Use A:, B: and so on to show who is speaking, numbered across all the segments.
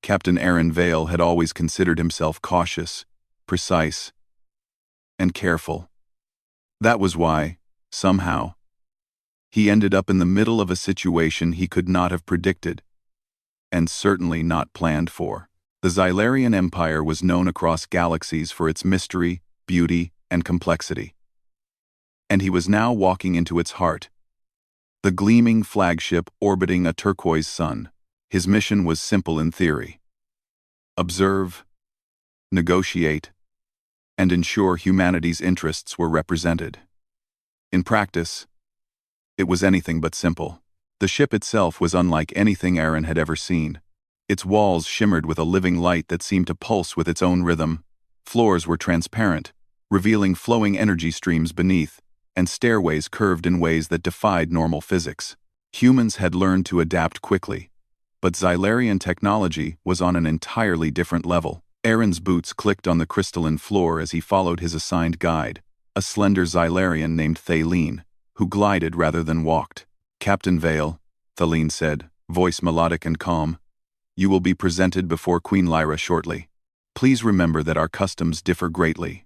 A: Captain Aaron Vale had always considered himself cautious, precise, and careful. That was why, somehow, he ended up in the middle of a situation he could not have predicted, and certainly not planned for. The Xylarian Empire was known across galaxies for its mystery, beauty, and complexity. And he was now walking into its heart, the gleaming flagship orbiting a turquoise sun. His mission was simple in theory: observe, negotiate, and ensure humanity's interests were represented. In practice, it was anything but simple. The ship itself was unlike anything Aaron had ever seen. Its walls shimmered with a living light that seemed to pulse with its own rhythm. Floors were transparent, revealing flowing energy streams beneath, and stairways curved in ways that defied normal physics. Humans had learned to adapt quickly, but Xylarian technology was on an entirely different level. Aaron's boots clicked on the crystalline floor as he followed his assigned guide, a slender Xylarian named Thaleen, who glided rather than walked. "Captain Vale," Thaleen said, voice melodic and calm, "you will be presented before Queen Lyra shortly. Please remember that our customs differ greatly.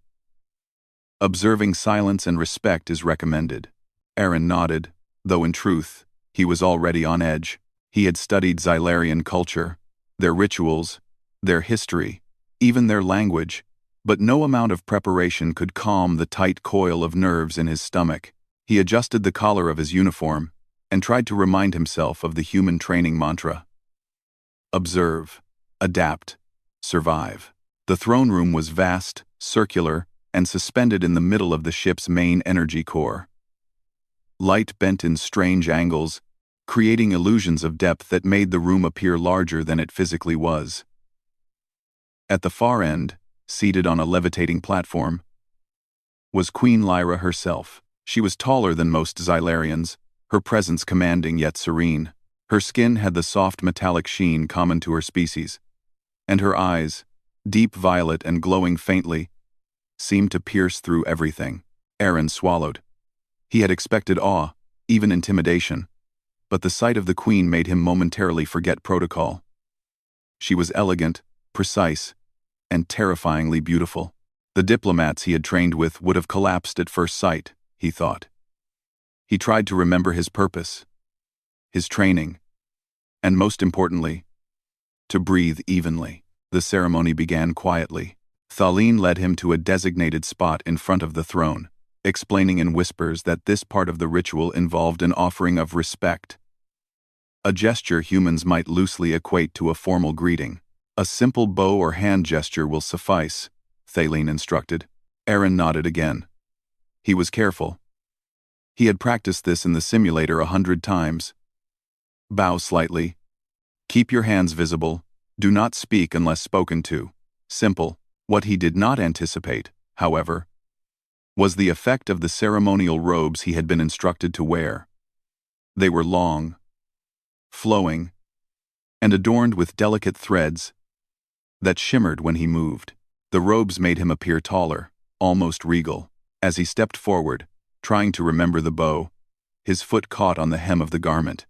A: Observing silence and respect is recommended." Aaron nodded, though in truth, he was already on edge. He had studied Xylarian culture, their rituals, their history, even their language, but no amount of preparation could calm the tight coil of nerves in his stomach. He adjusted the collar of his uniform and tried to remind himself of the human training mantra: observe, adapt, survive. The throne room was vast, circular, and suspended in the middle of the ship's main energy core. Light bent in strange angles, creating illusions of depth that made the room appear larger than it physically was. At the far end, seated on a levitating platform, was Queen Lyra herself. She was taller than most Xylarians, her presence commanding yet serene. Her skin had the soft metallic sheen common to her species, and her eyes, deep violet and glowing faintly, seemed to pierce through everything. Aaron swallowed. He had expected awe, even intimidation, but the sight of the queen made him momentarily forget protocol. She was elegant, precise, and terrifyingly beautiful. The diplomats he had trained with would have collapsed at first sight, he thought. He tried to remember his purpose, his training, and most importantly, to breathe evenly. The ceremony began quietly. Thaleen led him to a designated spot in front of the throne, explaining in whispers that this part of the ritual involved an offering of respect, a gesture humans might loosely equate to a formal greeting. "A simple bow or hand gesture will suffice," Thaleen instructed. Aaron nodded again. He was careful. He had practiced this in the simulator 100 times. "Bow slightly. Keep your hands visible. Do not speak unless spoken to." Simple. What he did not anticipate, however, was the effect of the ceremonial robes he had been instructed to wear. They were long, flowing, and adorned with delicate threads that shimmered when he moved. The robes made him appear taller, almost regal. As he stepped forward, trying to remember the bow, his foot caught on the hem of the garment.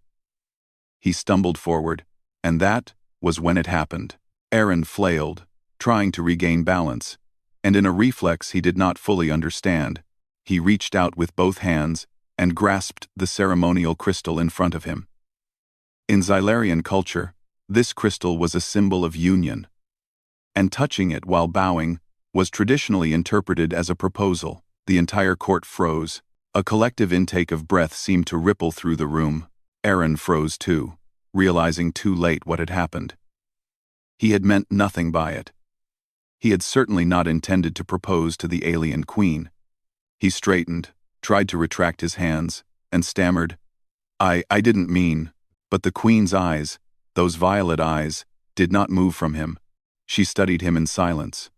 A: He stumbled forward, and that was when it happened. Aaron flailed, trying to regain balance, and in a reflex he did not fully understand, he reached out with both hands and grasped the ceremonial crystal in front of him. In Xylarian culture, this crystal was a symbol of union, and touching it while bowing was traditionally interpreted as a proposal. The entire court froze. A collective intake of breath seemed to ripple through the room. Aaron froze too, realizing too late what had happened. He had meant nothing by it. He had certainly not intended to propose to the alien queen. He straightened, tried to retract his hands, and stammered, I didn't mean," but the queen's eyes, those violet eyes, did not move from him. She studied him in silence,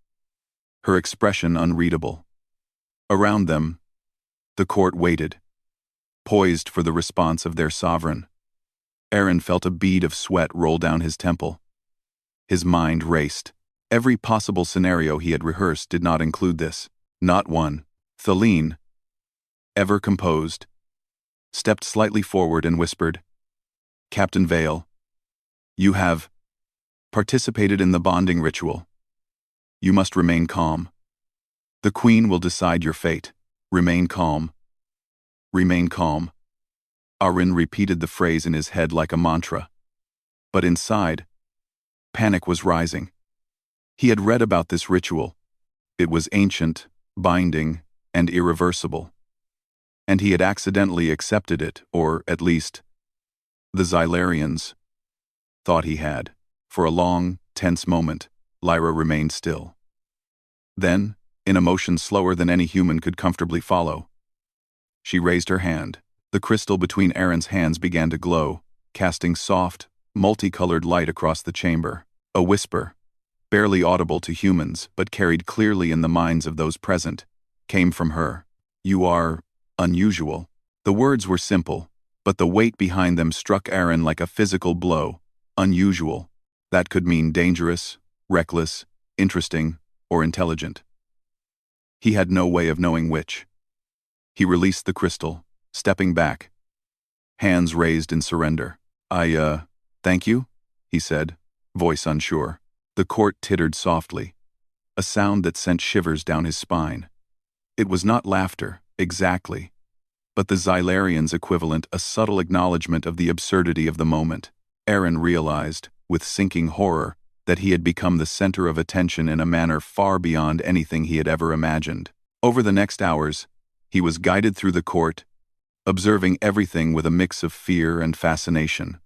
A: her expression unreadable. Around them, the court waited, poised for the response of their sovereign. Aaron felt a bead of sweat roll down his temple. His mind raced. Every possible scenario he had rehearsed did not include this. Not one. Thaleen, ever composed, stepped slightly forward and whispered, "Captain Vale, you have..." participated in the bonding ritual. You must remain calm. The Queen will decide your fate. Remain calm. Remain calm. Aaron repeated the phrase in his head like a mantra. But inside, panic was rising. He had read about this ritual. It was ancient, binding, and irreversible. And he had accidentally accepted it, or, at least, the Xylarians thought he had. For a long, tense moment, Lyra remained still. Then, in a motion slower than any human could comfortably follow, she raised her hand. The crystal between Aaron's hands began to glow, casting soft, multicolored light across the chamber. A whisper, barely audible to humans but carried clearly in the minds of those present, came from her. You are unusual. The words were simple, but the weight behind them struck Aaron like a physical blow. Unusual. That could mean dangerous, reckless, interesting, or intelligent. He had no way of knowing which. He released the crystal, stepping back, hands raised in surrender. Thank you, he said, voice unsure. The court tittered softly, a sound that sent shivers down his spine. It was not laughter, exactly, but the Xylarians' equivalent, a subtle acknowledgement of the absurdity of the moment. Aaron realized, with sinking horror, that he had become the center of attention in a manner far beyond anything he had ever imagined. Over the next hours, he was guided through the court, observing everything with a mix of fear and fascination.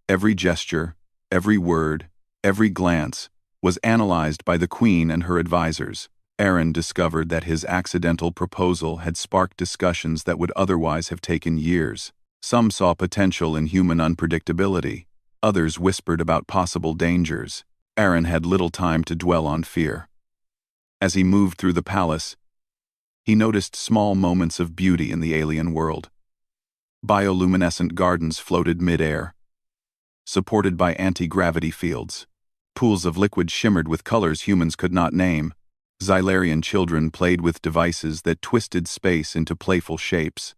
A: Every gesture, every word, every glance was analyzed by the Queen and her advisors. Aaron discovered that his accidental proposal had sparked discussions that would otherwise have taken years. Some saw potential in human unpredictability. Others whispered about possible dangers. Aaron had little time to dwell on fear. As he moved through the palace, he noticed small moments of beauty in the alien world. Bioluminescent gardens floated mid-air, supported by anti-gravity fields. Pools of liquid shimmered with colors humans could not name. Xylarian children played with devices that twisted space into playful shapes,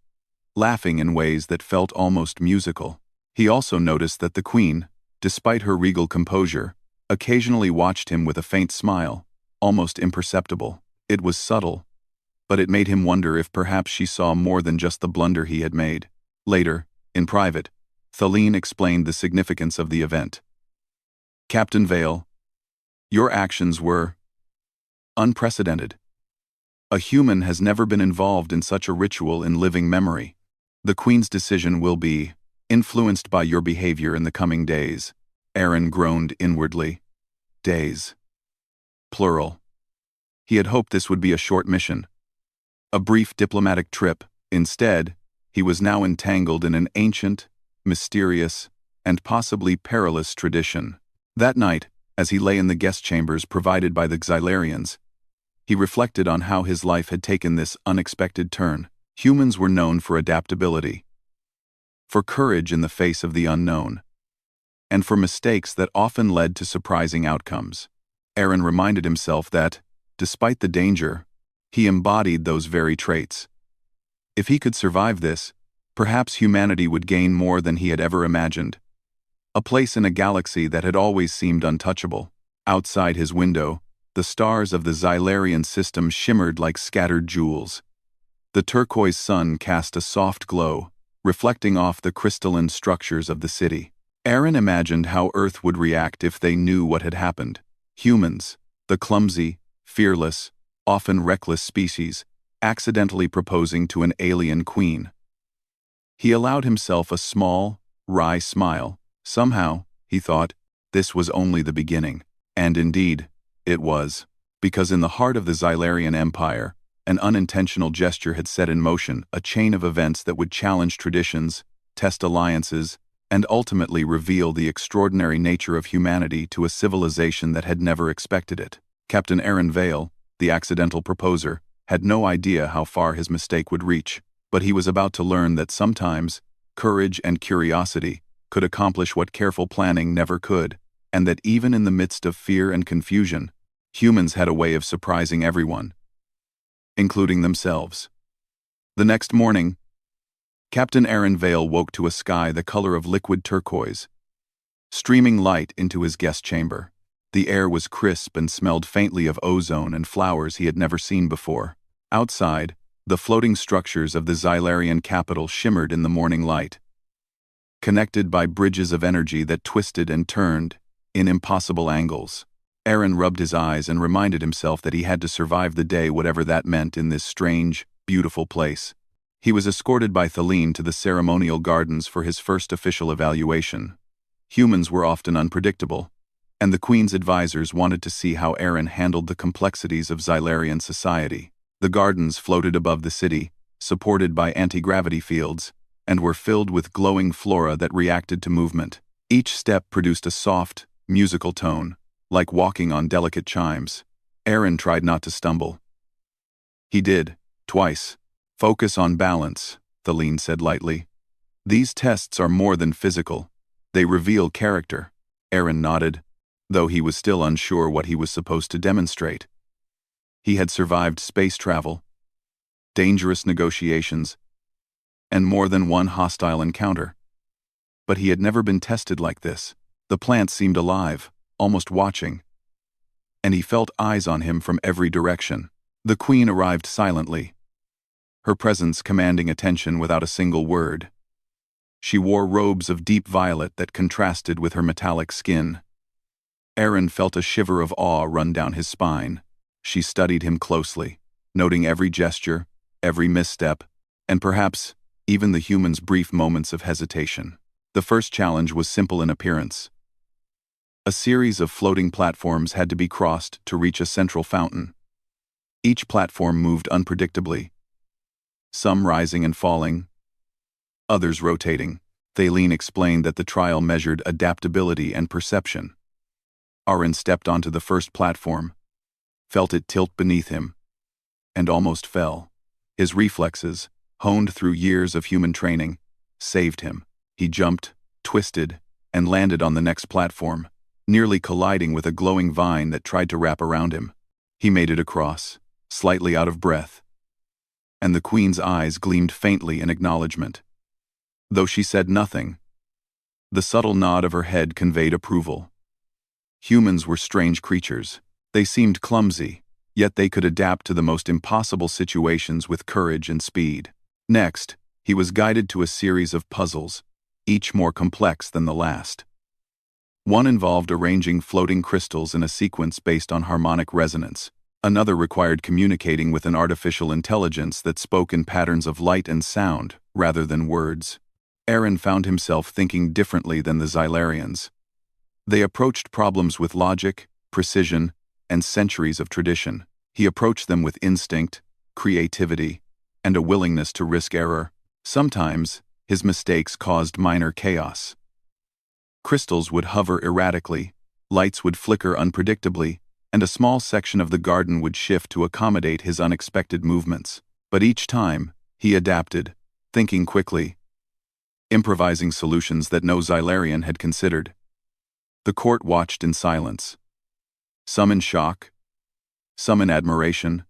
A: laughing in ways that felt almost musical. He also noticed that the Queen, despite her regal composure, occasionally watched him with a faint smile, almost imperceptible. It was subtle, but it made him wonder if perhaps she saw more than just the blunder he had made. Later, in private, Thaleen explained the significance of the event. Captain Vale, your actions were unprecedented. A human has never been involved in such a ritual in living memory. The Queen's decision will be influenced by your behavior in the coming days. Aaron groaned inwardly. Days. Plural. He had hoped this would be a short mission, a brief diplomatic trip. Instead, he was now entangled in an ancient, mysterious, and possibly perilous tradition. That night, as he lay in the guest chambers provided by the Xylarians, he reflected on how his life had taken this unexpected turn. Humans were known for adaptability, for courage in the face of the unknown, and for mistakes that often led to surprising outcomes. Aaron reminded himself that, despite the danger, he embodied those very traits. If he could survive this, perhaps humanity would gain more than he had ever imagined. A place in a galaxy that had always seemed untouchable. Outside his window, the stars of the Xylarian system shimmered like scattered jewels. The turquoise sun cast a soft glow, reflecting off the crystalline structures of the city. Aaron imagined how Earth would react if they knew what had happened. Humans, the clumsy, fearless, often reckless species, accidentally proposing to an alien queen. He allowed himself a small, wry smile. Somehow, he thought, this was only the beginning. And indeed, it was. Because in the heart of the Xylarian Empire, an unintentional gesture had set in motion a chain of events that would challenge traditions, test alliances, and ultimately reveal the extraordinary nature of humanity to a civilization that had never expected it. Captain Aaron Vale, the accidental proposer, had no idea how far his mistake would reach, but he was about to learn that sometimes, courage and curiosity could accomplish what careful planning never could, and that even in the midst of fear and confusion, humans had a way of surprising everyone, including themselves. The next morning, Captain Aaron Vale woke to a sky the color of liquid turquoise, streaming light into his guest chamber. The air was crisp and smelled faintly of ozone and flowers he had never seen before. Outside, the floating structures of the Xylarian capital shimmered in the morning light, connected by bridges of energy that twisted and turned in impossible angles. Aaron rubbed his eyes and reminded himself that he had to survive the day, whatever that meant, in this strange, beautiful place. He was escorted by Thaleen to the ceremonial gardens for his first official evaluation. Humans were often unpredictable, and the Queen's advisors wanted to see how Aaron handled the complexities of Xylarian society. The gardens floated above the city, supported by anti-gravity fields, and were filled with glowing flora that reacted to movement. Each step produced a soft, musical tone, like walking on delicate chimes. Aaron tried not to stumble. He did, twice. "Focus on balance," Thaleen said lightly. "These tests are more than physical. They reveal character." Aaron nodded, though he was still unsure what he was supposed to demonstrate. He had survived space travel, dangerous negotiations, and more than one hostile encounter. But he had never been tested like this. The plants seemed alive, almost watching, and he felt eyes on him from every direction. The Queen arrived silently, her presence commanding attention without a single word. She wore robes of deep violet that contrasted with her metallic skin. Aaron felt a shiver of awe run down his spine. She studied him closely, noting every gesture, every misstep, and perhaps even the human's brief moments of hesitation. The first challenge was simple in appearance. A series of floating platforms had to be crossed to reach a central fountain. Each platform moved unpredictably, some rising and falling, others rotating. Thaleen explained that the trial measured adaptability and perception. Aaron stepped onto the first platform, felt it tilt beneath him, and almost fell. His reflexes, honed through years of human training, saved him. He jumped, twisted, and landed on the next platform, nearly colliding with a glowing vine that tried to wrap around him. He made it across, slightly out of breath, and the Queen's eyes gleamed faintly in acknowledgement. Though she said nothing, the subtle nod of her head conveyed approval. Humans were strange creatures. They seemed clumsy, yet they could adapt to the most impossible situations with courage and speed. Next, he was guided to a series of puzzles, each more complex than the last. One involved arranging floating crystals in a sequence based on harmonic resonance. Another required communicating with an artificial intelligence that spoke in patterns of light and sound, rather than words. Aaron found himself thinking differently than the Xylarians. They approached problems with logic, precision, and centuries of tradition. He approached them with instinct, creativity, and a willingness to risk error. Sometimes, his mistakes caused minor chaos. Crystals would hover erratically, lights would flicker unpredictably, and a small section of the garden would shift to accommodate his unexpected movements. But each time, he adapted, thinking quickly, improvising solutions that no Xylarian had considered. The court watched in silence, some in shock, some in admiration,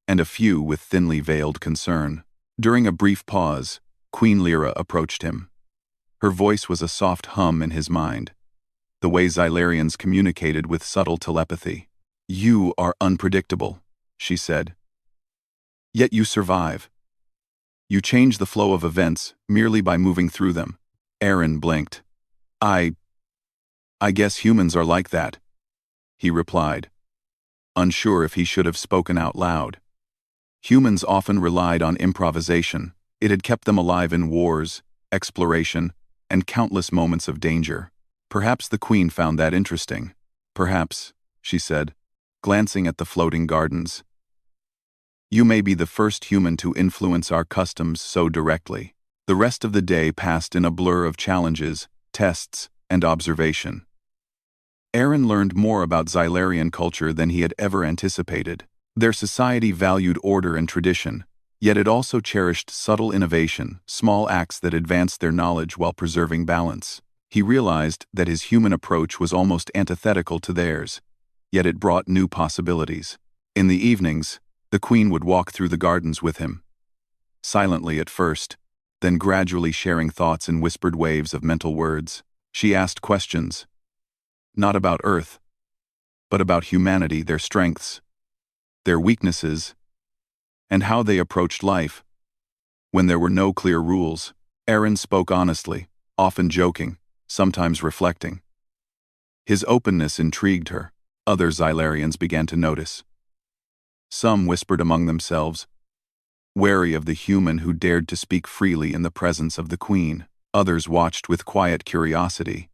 A: and a few with thinly veiled concern. During a brief pause, Queen Lyra approached him. Her voice was a soft hum in his mind, the way Xylarians communicated with subtle telepathy. "You are unpredictable," she said. "Yet you survive. You change the flow of events merely by moving through them." Aaron blinked. I guess humans are like that," he replied, unsure if he should have spoken out loud. Humans often relied on improvisation. It had kept them alive in wars, exploration, and countless moments of danger. Perhaps the Queen found that interesting. "Perhaps," she said, glancing at the floating gardens. "You may be the first human to influence our customs so directly." The rest of the day passed in a blur of challenges, tests, and observation. Aaron learned more about Xylarian culture than he had ever anticipated. Their society valued order and tradition, yet it also cherished subtle innovation, small acts that advanced their knowledge while preserving balance. He realized that his human approach was almost antithetical to theirs, yet it brought new possibilities. In the evenings, the Queen would walk through the gardens with him, silently at first, then gradually sharing thoughts in whispered waves of mental words. She asked questions, not about Earth, but about humanity, their strengths, their weaknesses, and how they approached life. When there were no clear rules, Aaron spoke honestly, often joking, sometimes reflecting. His openness intrigued her. Other Xylarians began to notice. Some whispered among themselves, wary of the human who dared to speak freely in the presence of the queen. Others watched with quiet curiosity,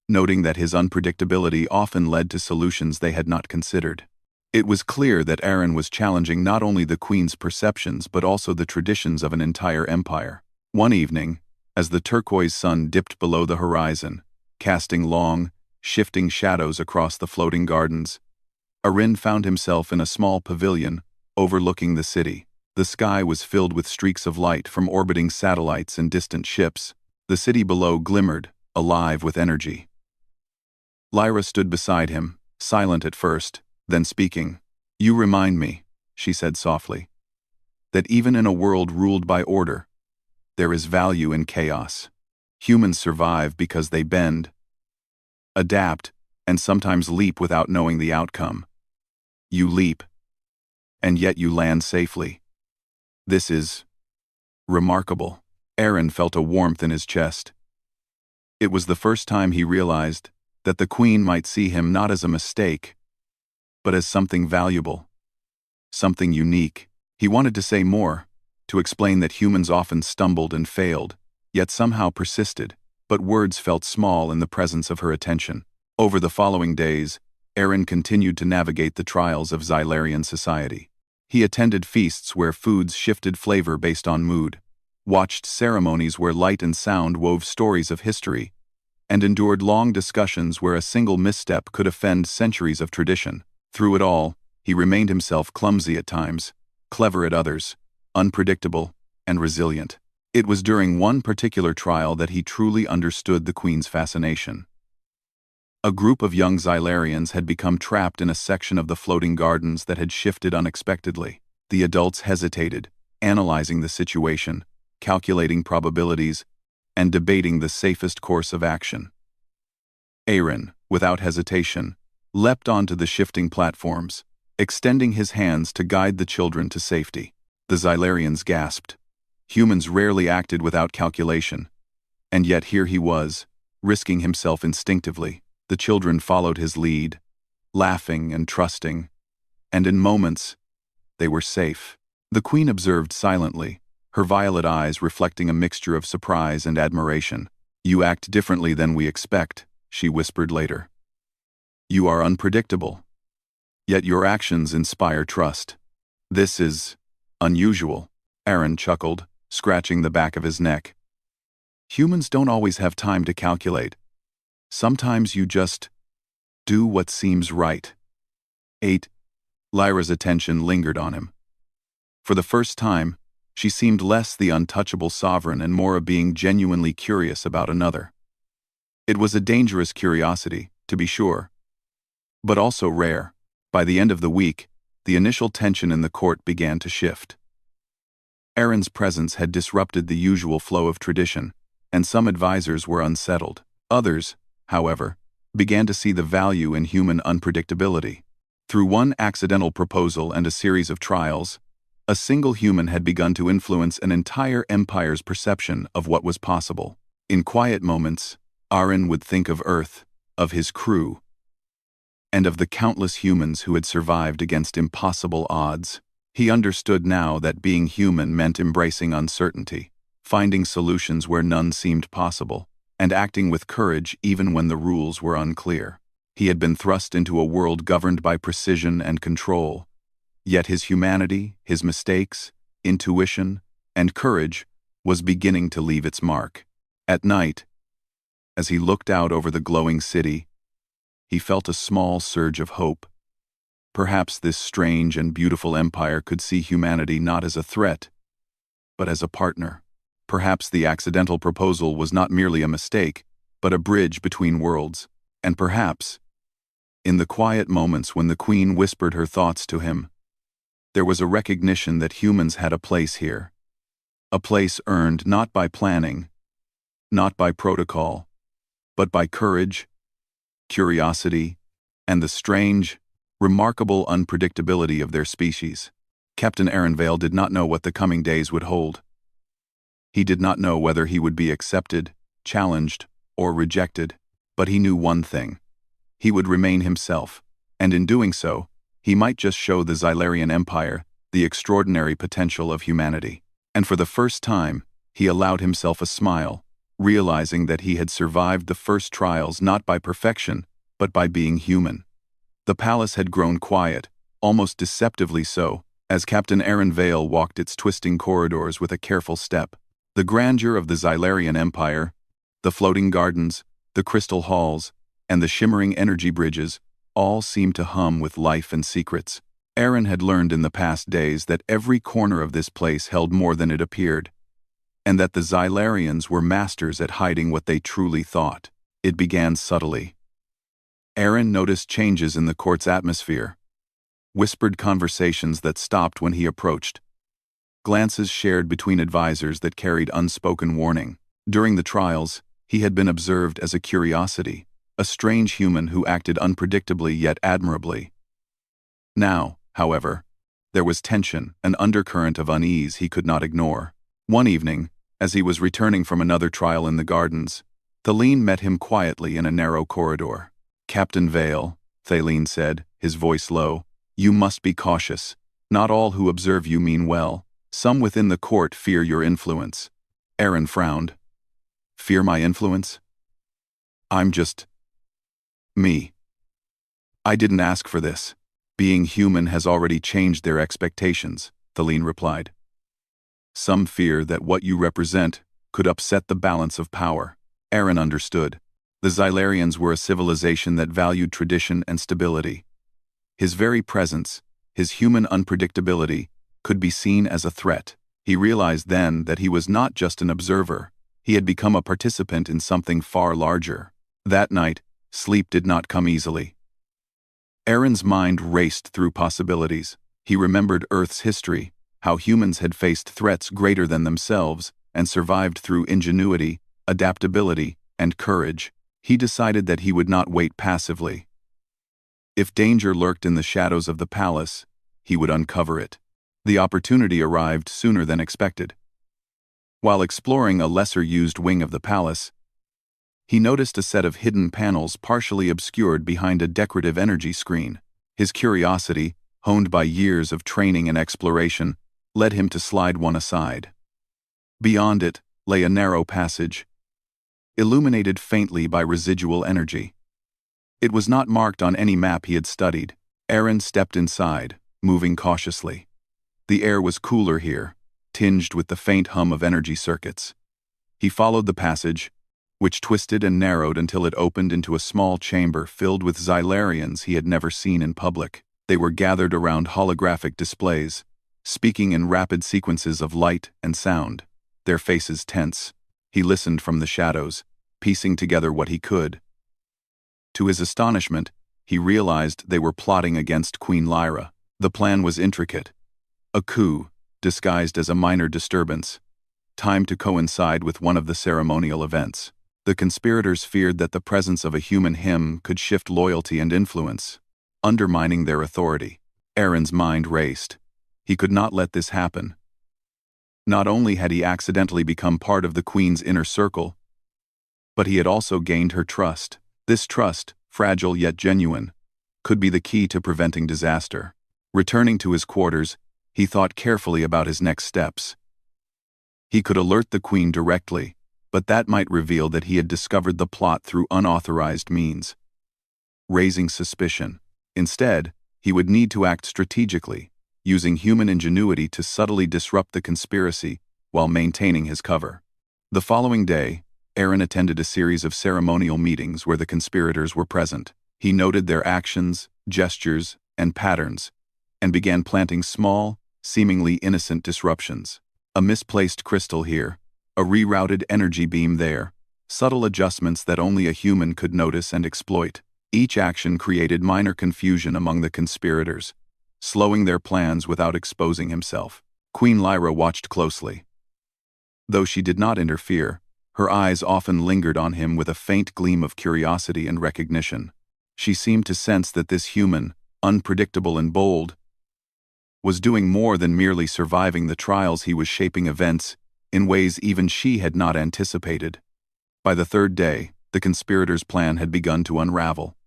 A: noting that his unpredictability often led to solutions they had not considered. It was clear that Aaron was challenging not only the queen's perceptions but also the traditions of an entire empire. One evening, as the turquoise sun dipped below the horizon, casting long, shifting shadows across the floating gardens, Aaron found himself in a small pavilion overlooking the city. The sky was filled with streaks of light from orbiting satellites and distant ships. The city below glimmered, alive with energy. Lyra stood beside him, silent at first, then speaking. "You remind me," she said softly, "that even in a world ruled by order, there is value in chaos. Humans survive because they bend, adapt, and sometimes leap without knowing the outcome. You leap, and yet you land safely. This is remarkable." Aaron felt a warmth in his chest. It was the first time he realized that the queen might see him not as a mistake, but as something valuable, something unique. He wanted to say more, to explain that humans often stumbled and failed, yet somehow persisted, but words felt small in the presence of her attention. Over the following days, Aaron continued to navigate the trials of Xylarian society. He attended feasts where foods shifted flavor based on mood, watched ceremonies where light and sound wove stories of history, and endured long discussions where a single misstep could offend centuries of tradition. Through it all, he remained himself, clumsy at times, clever at others, unpredictable, and resilient. It was during one particular trial that he truly understood the queen's fascination. A group of young Xylarians had become trapped in a section of the floating gardens that had shifted unexpectedly. The adults hesitated, analyzing the situation, calculating probabilities, and debating the safest course of action. Aaron, without hesitation, leapt onto the shifting platforms, extending his hands to guide the children to safety. The Xylarians gasped. Humans rarely acted without calculation, and yet here he was, risking himself instinctively. The children followed his lead, laughing and trusting, and in moments, they were safe. The queen observed silently, her violet eyes reflecting a mixture of surprise and admiration. "You act differently than we expect," she whispered later. "You are unpredictable, yet your actions inspire trust. This is unusual." Aaron chuckled, scratching the back of his neck. "Humans don't always have time to calculate. Sometimes you just do what seems right." 8. Lyra's attention lingered on him. For the first time, she seemed less the untouchable sovereign and more a being genuinely curious about another. It was a dangerous curiosity, to be sure, but also rare. By the end of the week, the initial tension in the court began to shift. Aaron's presence had disrupted the usual flow of tradition, and some advisors were unsettled. Others, however, began to see the value in human unpredictability. Through one accidental proposal and a series of trials, a single human had begun to influence an entire empire's perception of what was possible. In quiet moments, Aaron would think of Earth, of his crew, and of the countless humans who had survived against impossible odds. He understood now that being human meant embracing uncertainty, finding solutions where none seemed possible, and acting with courage even when the rules were unclear. He had been thrust into a world governed by precision and control, yet his humanity, his mistakes, intuition, and courage was beginning to leave its mark. At night, as he looked out over the glowing city, he felt a small surge of hope. Perhaps this strange and beautiful empire could see humanity not as a threat, but as a partner. Perhaps the accidental proposal was not merely a mistake, but a bridge between worlds. And perhaps, in the quiet moments when the queen whispered her thoughts to him, there was a recognition that humans had a place here. A place earned not by planning, not by protocol, but by courage, curiosity, and the strange, remarkable unpredictability of their species. Captain Aaron Vale did not know what the coming days would hold. He did not know whether he would be accepted, challenged, or rejected, but he knew one thing. He would remain himself, and in doing so, he might just show the Xylarian Empire the extraordinary potential of humanity. And for the first time, he allowed himself a smile, realizing that he had survived the first trials not by perfection, but by being human. The palace had grown quiet, almost deceptively so, as Captain Aaron Vale walked its twisting corridors with a careful step. The grandeur of the Xylarian Empire, the floating gardens, the crystal halls, and the shimmering energy bridges all seemed to hum with life and secrets. Aaron had learned in the past days that every corner of this place held more than it appeared, and that the Xylarians were masters at hiding what they truly thought. It began subtly. Aaron noticed changes in the court's atmosphere, whispered conversations that stopped when he approached, glances shared between advisors that carried unspoken warning. During the trials, he had been observed as a curiosity, a strange human who acted unpredictably yet admirably. Now, however, there was tension, an undercurrent of unease he could not ignore. One evening, as he was returning from another trial in the gardens, Thaleen met him quietly in a narrow corridor. "Captain Vale," Thaleen said, his voice low, "you must be cautious. Not all who observe you mean well. Some within the court fear your influence." Aaron frowned. "Fear my influence? I'm just me. I didn't ask for this. Being human has already changed their expectations," Thaleen replied. "Some fear that what you represent could upset the balance of power." Aaron understood. The Xylarians were a civilization that valued tradition and stability. His very presence, his human unpredictability, could be seen as a threat. He realized then that he was not just an observer. He had become a participant in something far larger. That night, sleep did not come easily. Aaron's mind raced through possibilities. He remembered Earth's history, how humans had faced threats greater than themselves and survived through ingenuity, adaptability, and courage. He decided that he would not wait passively. If danger lurked in the shadows of the palace, he would uncover it. The opportunity arrived sooner than expected. While exploring a lesser-used wing of the palace, he noticed a set of hidden panels partially obscured behind a decorative energy screen. His curiosity, honed by years of training and exploration, led him to slide one aside. Beyond it lay a narrow passage, illuminated faintly by residual energy. It was not marked on any map he had studied. Aaron stepped inside, moving cautiously. The air was cooler here, tinged with the faint hum of energy circuits. He followed the passage, which twisted and narrowed until it opened into a small chamber filled with Xylarians he had never seen in public. They were gathered around holographic displays, speaking in rapid sequences of light and sound, their faces tense. He listened from the shadows, piecing together what he could. To his astonishment, he realized they were plotting against Queen Lyra. The plan was intricate. A coup, disguised as a minor disturbance, timed to coincide with one of the ceremonial events. The conspirators feared that the presence of a human hymn could shift loyalty and influence, undermining their authority. Aaron's mind raced. He could not let this happen. Not only had he accidentally become part of the Queen's inner circle, but he had also gained her trust. This trust, fragile yet genuine, could be the key to preventing disaster. Returning to his quarters, he thought carefully about his next steps. He could alert the Queen directly, but that might reveal that he had discovered the plot through unauthorized means, raising suspicion. Instead, he would need to act strategically, using human ingenuity to subtly disrupt the conspiracy while maintaining his cover. The following day, Aaron attended a series of ceremonial meetings where the conspirators were present. He noted their actions, gestures, and patterns, and began planting small, seemingly innocent disruptions. A misplaced crystal here, a rerouted energy beam there, subtle adjustments that only a human could notice and exploit. Each action created minor confusion among the conspirators, slowing their plans without exposing himself. Queen Lyra watched closely. Though she did not interfere, her eyes often lingered on him with a faint gleam of curiosity and recognition. She seemed to sense that this human, unpredictable and bold, was doing more than merely surviving the trials. He was shaping events in ways even she had not anticipated. By the third day, the conspirators' plan had begun to unravel.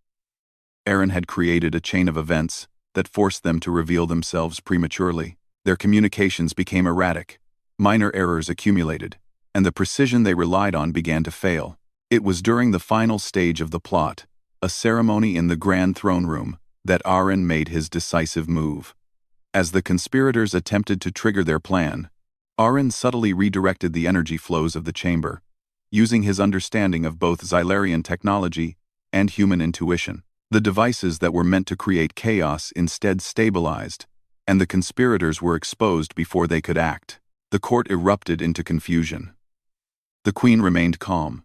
A: Aaron had created a chain of events that forced them to reveal themselves prematurely. Their communications became erratic, minor errors accumulated, and the precision they relied on began to fail. It was during the final stage of the plot, a ceremony in the grand throne room, that Aaron made his decisive move. As the conspirators attempted to trigger their plan, Aaron subtly redirected the energy flows of the chamber, using his understanding of both Xylarian technology and human intuition. The devices that were meant to create chaos instead stabilized, and the conspirators were exposed before they could act. The court erupted into confusion. The queen remained calm,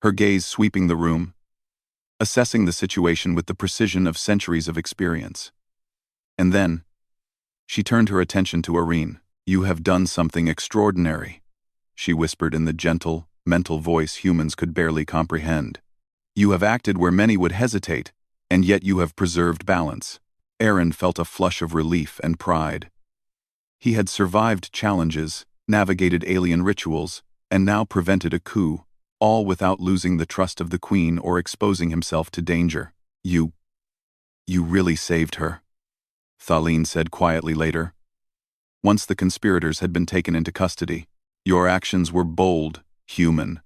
A: her gaze sweeping the room, assessing the situation with the precision of centuries of experience. And then, she turned her attention to Irene. "You have done something extraordinary," she whispered in the gentle, mental voice humans could barely comprehend. "You have acted where many would hesitate, and yet you have preserved balance." Aaron felt a flush of relief and pride. He had survived challenges, navigated alien rituals, and now prevented a coup, all without losing the trust of the queen or exposing himself to danger. You really saved her," Thaleen said quietly later, once the conspirators had been taken into custody. "Your actions were bold, human.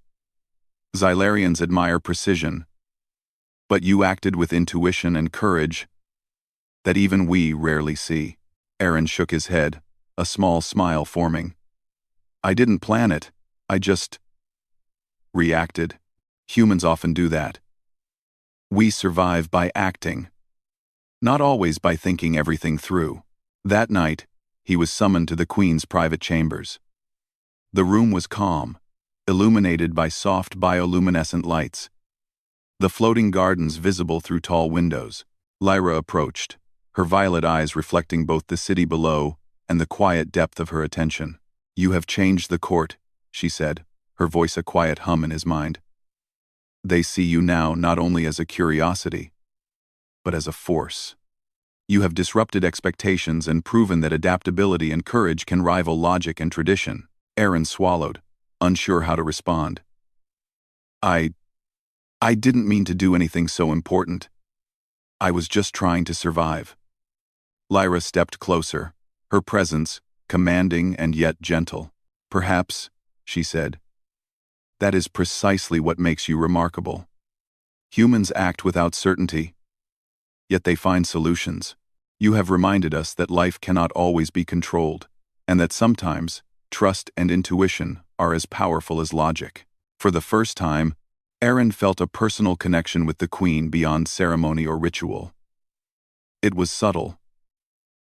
A: Xylarians admire precision, but you acted with intuition and courage that even we rarely see." Aaron shook his head, a small smile forming. "I didn't plan it, I just reacted. Humans often do that. We survive by acting, not always by thinking everything through." That night, he was summoned to the queen's private chambers. The room was calm, illuminated by soft bioluminescent lights, the floating gardens visible through tall windows. Lyra approached, her violet eyes reflecting both the city below and the quiet depth of her attention. "You have changed the court," she said, her voice a quiet hum in his mind. "They see you now not only as a curiosity, but as a force. You have disrupted expectations and proven that adaptability and courage can rival logic and tradition." Aaron swallowed, unsure how to respond. I didn't mean to do anything so important. I was just trying to survive." Lyra stepped closer, her presence commanding and yet gentle. "Perhaps," she said, "that is precisely what makes you remarkable. Humans act without certainty, yet they find solutions. You have reminded us that life cannot always be controlled, and that sometimes trust and intuition are as powerful as logic." For the first time, Aaron felt a personal connection with the queen beyond ceremony or ritual. It was subtle,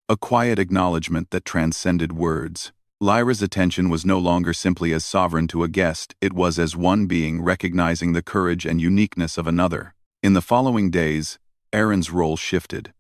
A: a quiet acknowledgement that transcended words. Lyra's attention was no longer simply as sovereign to a guest, it was as one being recognizing the courage and uniqueness of another. In the following days, Aaron's role shifted.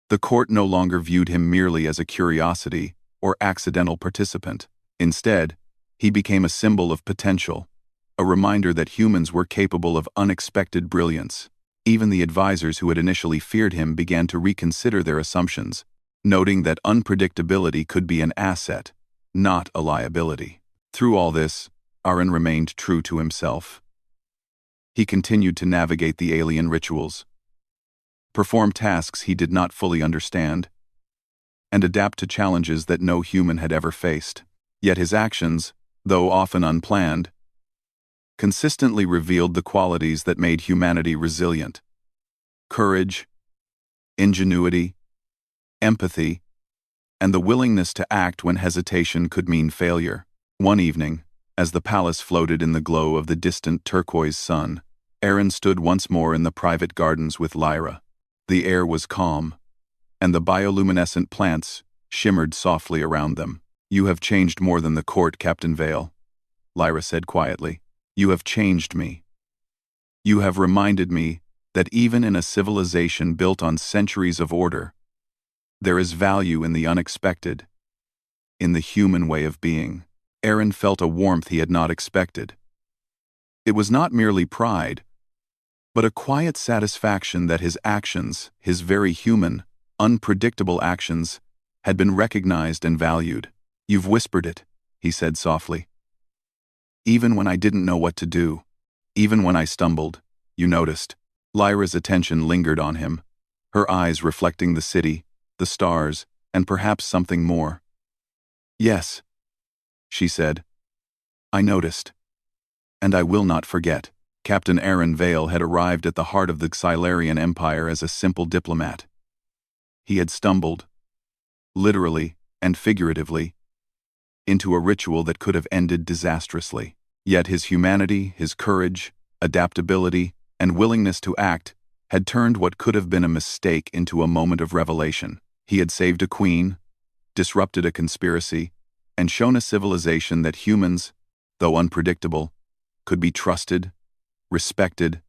A: The court no longer viewed him merely as a curiosity or accidental participant. Instead, he became a symbol of potential, a reminder that humans were capable of unexpected brilliance. Even the advisors who had initially feared him began to reconsider their assumptions, noting that unpredictability could be an asset, not a liability. Through all this, Aaron remained true to himself. He continued to navigate the alien rituals, perform tasks he did not fully understand, and adapt to challenges that no human had ever faced. Yet his actions, though often unplanned, consistently revealed the qualities that made humanity resilient: courage, ingenuity, empathy, and the willingness to act when hesitation could mean failure. One evening, as the palace floated in the glow of the distant turquoise sun, Aaron stood once more in the private gardens with Lyra. The air was calm, and the bioluminescent plants shimmered softly around them. "You have changed more than the court, Captain Vale," Lyra said quietly. "You have changed me. You have reminded me that even in a civilization built on centuries of order, there is value in the unexpected, in the human way of being." Aaron felt a warmth he had not expected. It was not merely pride, but a quiet satisfaction that his actions, his very human, unpredictable actions, had been recognized and valued. "You've whispered it," he said softly. "Even when I didn't know what to do, even when I stumbled, you noticed." Lyra's attention lingered on him, her eyes reflecting the city, the stars, and perhaps something more. "Yes," she said. "I noticed. And I will not forget." Captain Aaron Vale had arrived at the heart of the Xylarian Empire as a simple diplomat. He had stumbled, literally and figuratively, into a ritual that could have ended disastrously. Yet his humanity, his courage, adaptability, and willingness to act had turned what could have been a mistake into a moment of revelation. He had saved a queen, disrupted a conspiracy, and shown a civilization that humans, though unpredictable, could be trusted, respected,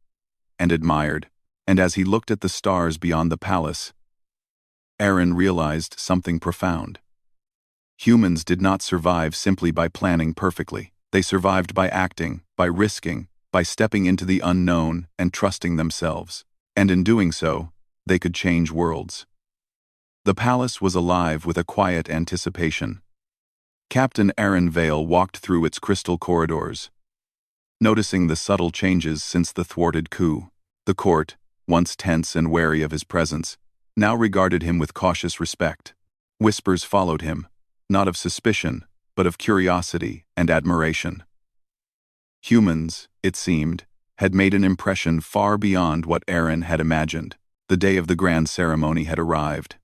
A: and admired. And as he looked at the stars beyond the palace, Aaron realized something profound. Humans did not survive simply by planning perfectly. They survived by acting, by risking, by stepping into the unknown and trusting themselves. And in doing so, they could change worlds. The palace was alive with a quiet anticipation. Captain Aaron Vale walked through its crystal corridors, noticing the subtle changes since the thwarted coup. The court, once tense and wary of his presence, now regarded him with cautious respect. Whispers followed him, not of suspicion, but of curiosity and admiration. Humans, it seemed, had made an impression far beyond what Aaron had imagined. The day of the grand ceremony had arrived.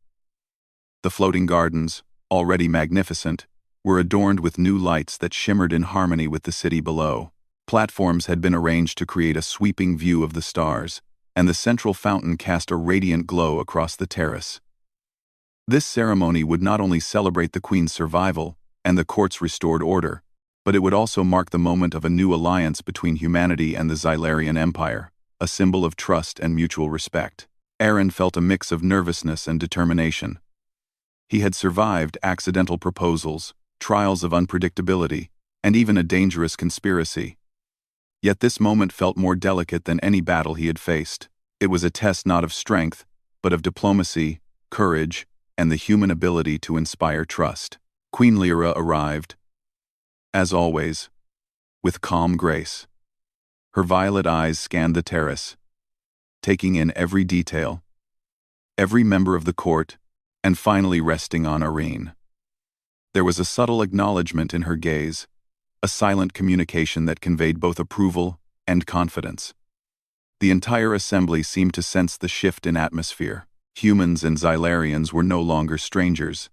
A: The floating gardens, already magnificent, were adorned with new lights that shimmered in harmony with the city below. Platforms had been arranged to create a sweeping view of the stars, and the central fountain cast a radiant glow across the terrace. This ceremony would not only celebrate the Queen's survival and the court's restored order, but it would also mark the moment of a new alliance between humanity and the Xylarian Empire, a symbol of trust and mutual respect. Aaron felt a mix of nervousness and determination. He had survived accidental proposals, trials of unpredictability, and even a dangerous conspiracy. Yet this moment felt more delicate than any battle he had faced. It was a test not of strength, but of diplomacy, courage, and the human ability to inspire trust. Queen Lyra arrived, as always, with calm grace. Her violet eyes scanned the terrace, taking in every detail, every member of the court, and finally resting on Irene. There was a subtle acknowledgement in her gaze, a silent communication that conveyed both approval and confidence. The entire assembly seemed to sense the shift in atmosphere. Humans and Xylarians were no longer strangers.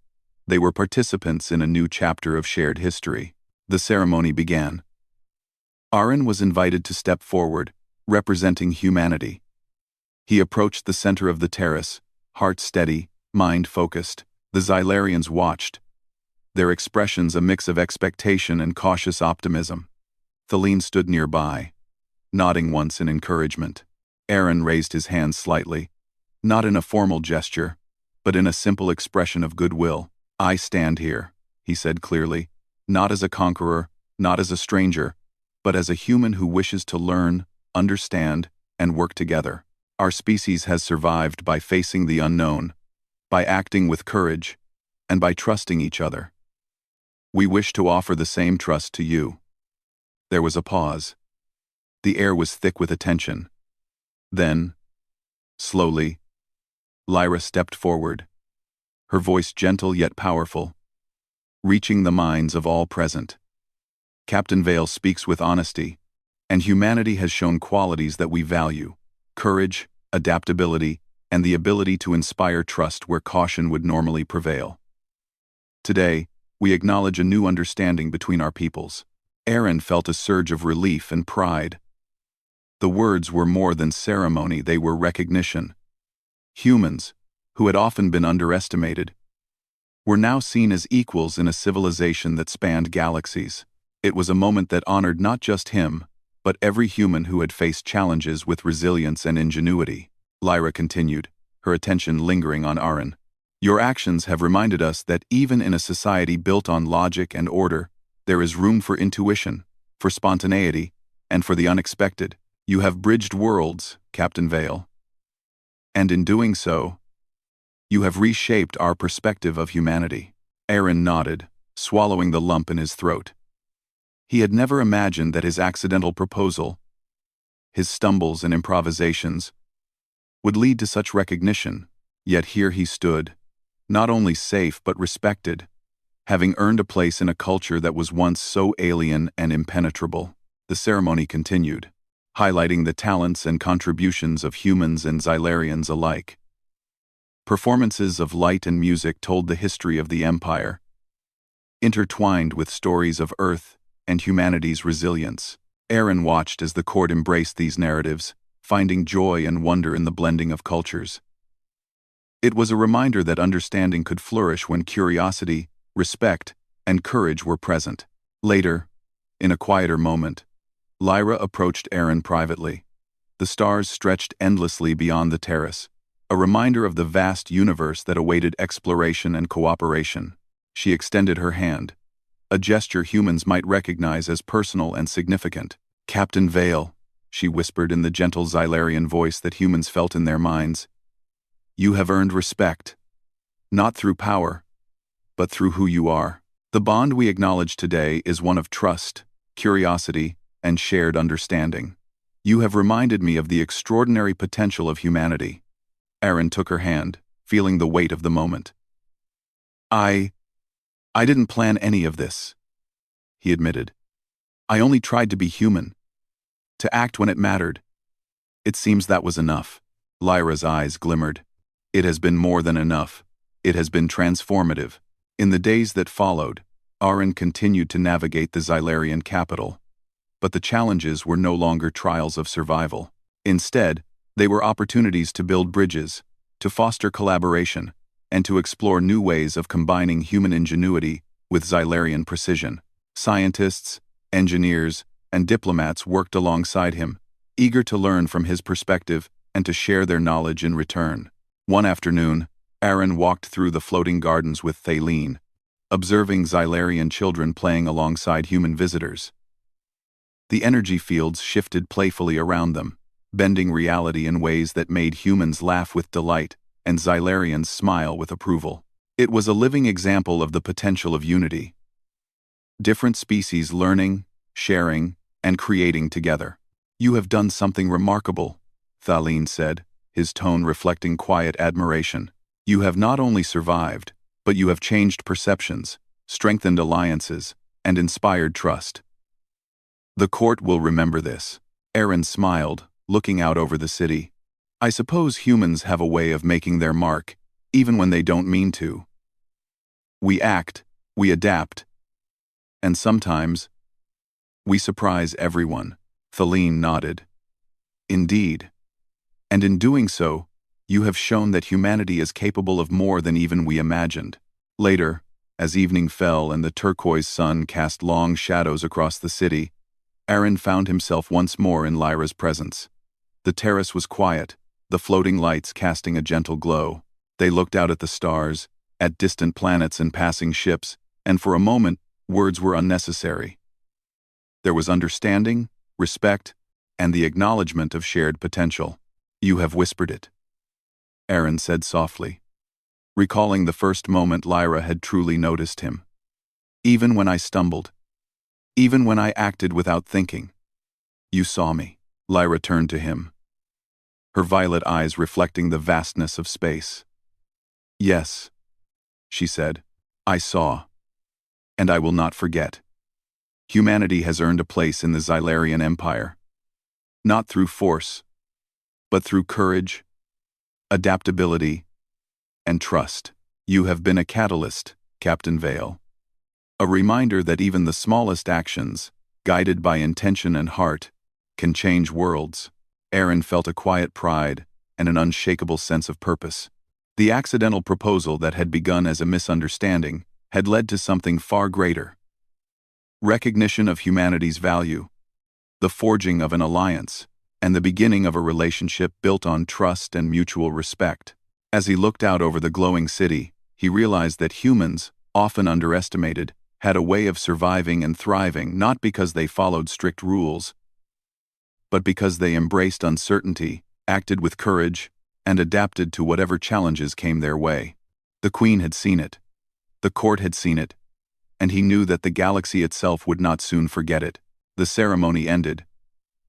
A: They were participants in a new chapter of shared history. The ceremony began. Aaron was invited to step forward, representing humanity. He approached the center of the terrace, heart steady, mind focused. The Xylarians watched, their expressions a mix of expectation and cautious optimism. Thelene stood nearby, nodding once in encouragement. Aaron raised his hand slightly, not in a formal gesture, but in a simple expression of goodwill. "I stand here," he said clearly, "not as a conqueror, not as a stranger, but as a human who wishes to learn, understand, and work together. Our species has survived by facing the unknown, by acting with courage, and by trusting each other. We wish to offer the same trust to you." There was a pause. The air was thick with attention. Then, slowly, Lyra stepped forward, her voice gentle yet powerful, reaching the minds of all present. "Captain Vale speaks with honesty, and humanity has shown qualities that we value: courage, adaptability, and the ability to inspire trust where caution would normally prevail. Today, we acknowledge a new understanding between our peoples." Aaron felt a surge of relief and pride. The words were more than ceremony, they were recognition. Humans, who had often been underestimated, were now seen as equals in a civilization that spanned galaxies. It was a moment that honored not just him, but every human who had faced challenges with resilience and ingenuity. Lyra continued, her attention lingering on Aaron. "Your actions have reminded us that even in a society built on logic and order, there is room for intuition, for spontaneity, and for the unexpected. You have bridged worlds, Captain Vale. And in doing so, you have reshaped our perspective of humanity. Aaron nodded, swallowing the lump in his throat. He had never imagined that his accidental proposal, his stumbles and improvisations, would lead to such recognition, yet here he stood, not only safe but respected, having earned a place in a culture that was once so alien and impenetrable. The ceremony continued, highlighting the talents and contributions of humans and Xylarians alike. Performances of light and music told the history of the Empire, intertwined with stories of Earth and humanity's resilience. Aaron watched as the court embraced these narratives, finding joy and wonder in the blending of cultures. It was a reminder that understanding could flourish when curiosity, respect, and courage were present. Later, in a quieter moment, Lyra approached Aaron privately. The stars stretched endlessly beyond the terrace, a reminder of the vast universe that awaited exploration and cooperation. She extended her hand, a gesture humans might recognize as personal and significant. "Captain Vale," she whispered in the gentle Xylarian voice that humans felt in their minds, "you have earned respect, not through power, but through who you are. The bond we acknowledge today is one of trust, curiosity, and shared understanding. You have reminded me of the extraordinary potential of humanity." Aaron took her hand, feeling the weight of the moment. I didn't plan any of this," he admitted. "I only tried to be human, to act when it mattered." "It seems that was enough." Lyra's eyes glimmered. "It has been more than enough. It has been transformative." In the days that followed, Aaron continued to navigate the Xylarian capital. But the challenges were no longer trials of survival. Instead, they were opportunities to build bridges, to foster collaboration, and to explore new ways of combining human ingenuity with Xylarian precision. Scientists, engineers, and diplomats worked alongside him, eager to learn from his perspective and to share their knowledge in return. One afternoon, Aaron walked through the floating gardens with Thaleen, observing Xylarian children playing alongside human visitors. The energy fields shifted playfully around them, bending reality in ways that made humans laugh with delight and Xylarians smile with approval. It was a living example of the potential of unity. Different species learning, sharing, and creating together. "You have done something remarkable," Thaleen said, his tone reflecting quiet admiration. "You have not only survived, but you have changed perceptions, strengthened alliances, and inspired trust. The court will remember this." Aaron smiled, looking out over the city. "I suppose humans have a way of making their mark, even when they don't mean to. We act, we adapt, and sometimes, we surprise everyone." Thaleen nodded. "Indeed. And in doing so, you have shown that humanity is capable of more than even we imagined." Later, as evening fell and the turquoise sun cast long shadows across the city, Aaron found himself once more in Lyra's presence. The terrace was quiet, the floating lights casting a gentle glow. They looked out at the stars, at distant planets and passing ships, and for a moment, words were unnecessary. There was understanding, respect, and the acknowledgement of shared potential. "You have whispered it," Aaron said softly, recalling the first moment Lyra had truly noticed him. "Even when I stumbled, even when I acted without thinking, you saw me." Lyra turned to him, her violet eyes reflecting the vastness of space. "Yes," she said, "I saw, and I will not forget. Humanity has earned a place in the Xylarian Empire, not through force, but through courage, adaptability, and trust. You have been a catalyst, Captain Vale. A reminder that even the smallest actions, guided by intention and heart, can change worlds." Aaron felt a quiet pride and an unshakable sense of purpose. The accidental proposal that had begun as a misunderstanding had led to something far greater. Recognition of humanity's value, the forging of an alliance, and the beginning of a relationship built on trust and mutual respect. As he looked out over the glowing city, he realized that humans, often underestimated, had a way of surviving and thriving not because they followed strict rules, but because they embraced uncertainty, acted with courage, and adapted to whatever challenges came their way. The Queen had seen it. The court had seen it. And he knew that the galaxy itself would not soon forget it. The ceremony ended.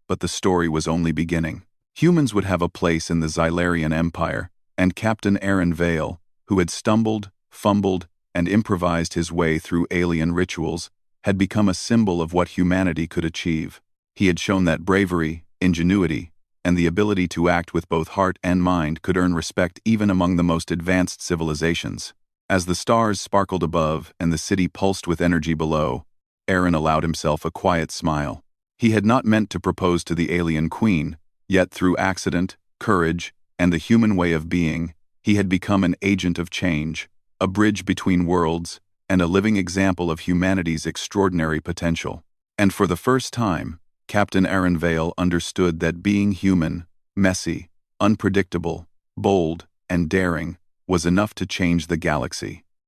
A: But the story was only beginning. Humans would have a place in the Xylarian Empire, and Captain Aaron Vale, who had stumbled, fumbled, and improvised his way through alien rituals, had become a symbol of what humanity could achieve. He had shown that bravery, ingenuity, and the ability to act with both heart and mind could earn respect even among the most advanced civilizations. As the stars sparkled above and the city pulsed with energy below, Aaron allowed himself a quiet smile. He had not meant to propose to the alien queen, yet through accident, courage, and the human way of being, he had become an agent of change, a bridge between worlds, and a living example of humanity's extraordinary potential. And for the first time, Captain Aaron Vale understood that being human, messy, unpredictable, bold, and daring was enough to change the galaxy.